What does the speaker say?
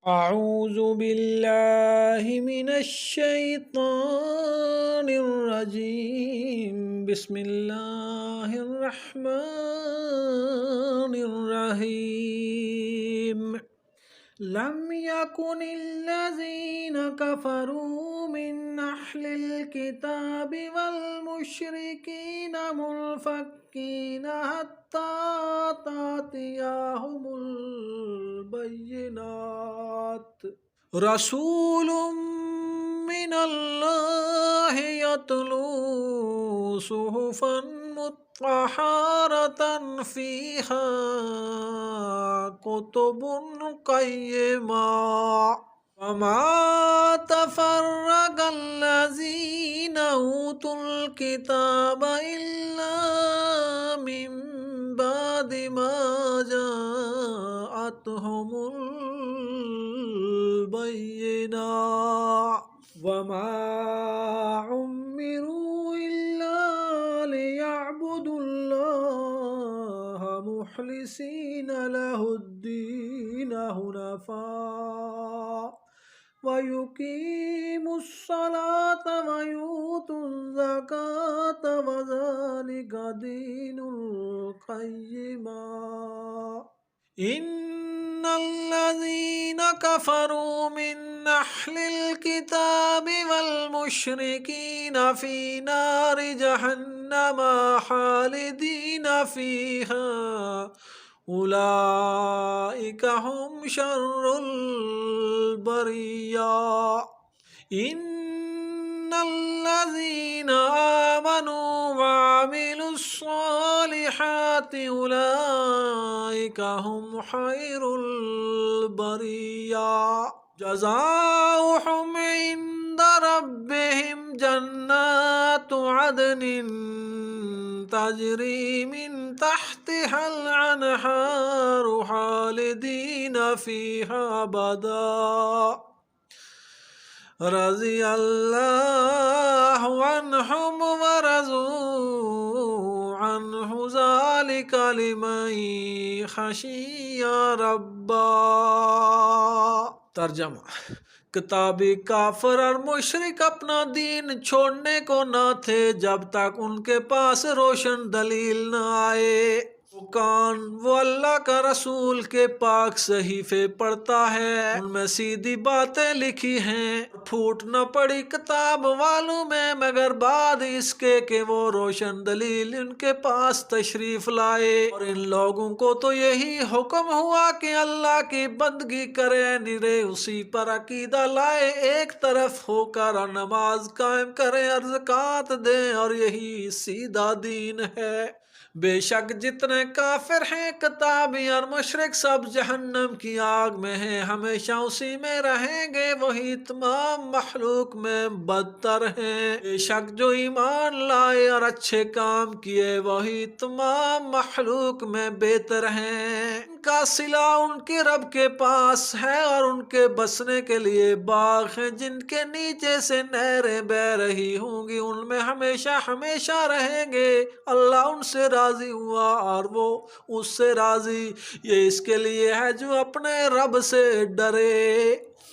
أعوज़ु बिल्लाहि मिनश्शैतानिर्रजीम बिस्मिल्लाहिर्रहमानिर्रहीम लम यकुनिल्लज़ीना कफ़रू मिन अह्लिल किताबि वल मुश्रिकीना मुनफ़क्कीना हत्ता तातियाहुमुल बय्यिनात रसूलुम मिनल्लाहि यतलू सुहुफ़न मुत्तहरतन फ़ीहा कुतुबुन क़य्यिमा वमा तफ़र्रक़ल्लज़ीना ऊतुल किताब इल्ला मिन बादि मा जाअतहुमुल बय्यिना वमा उम्मिरू इल्ला लियअबुदुल्लाह मुख़लिसीना लहुद्दीन हुनफ़ा वयुक़ीमुस्सलात वयूतुज़्ज़कात वज़ालिक दीनुल क़य्यिमा इन्नल्लज़ीना कफ़रू मिन अह्लिल किताबि वल मुश्रिकीना फ़ी नारि जहन्नम ख़ालिदीना फ़ीहा उलाइका हुम शर्रुल बरिया इन्नल्लज़ीना आमनू वअमिलुस्सॉलिहाति उलाइका हुम खैरुल बरिया जज़ाउहुम इंद रब्बिहिम जन्नातु अदनिन तजरी मिन तहतिहल अनहारु खालिदीना फ़ीहा अबदा रज़ियल्लाहु अन्हुम व रज़ू अन्हु ज़ालिका लिमन खशिया रब्बा। तर्जमा किताबी काफिर और मुशरिक अपना दीन छोड़ने को न थे जब तक उनके पास रोशन दलील न आए। वो अल्लाह का रसूल के पाक सहीफे पढ़ता है, उनमें सीधी बातें लिखी हैं, फूट न पड़ी किताब वालों में मगर बाद इसके कि वो रोशन दलील उनके पास तशरीफ लाए। और इन लोगों को तो यही हुक्म हुआ कि अल्लाह की बंदगी करें, निरे उसी पर अकीदा लाए, एक तरफ होकर नमाज कायम करें और ज़कात दें, और यही सीधा दीन है। बेशक जितने काफिर हैं किताबी और मुशरिक सब जहन्नम की आग में हैं, हमेशा उसी में रहेंगे, वही तमाम मखलूक में बदतर हैं। बेशक जो ईमान लाए और अच्छे काम किए वही तमाम मखलूक में बेहतर हैं। उनका सिला उनके रब के पास है और उनके बसने के लिए बाग हैं जिनके नीचे से नहरें बह रही होंगी, उनमें हमेशा हमेशा रहेंगे। अल्लाह उनसे राजी हुआ और वो उससे राजी, ये इसके लिए है जो अपने रब से डरे।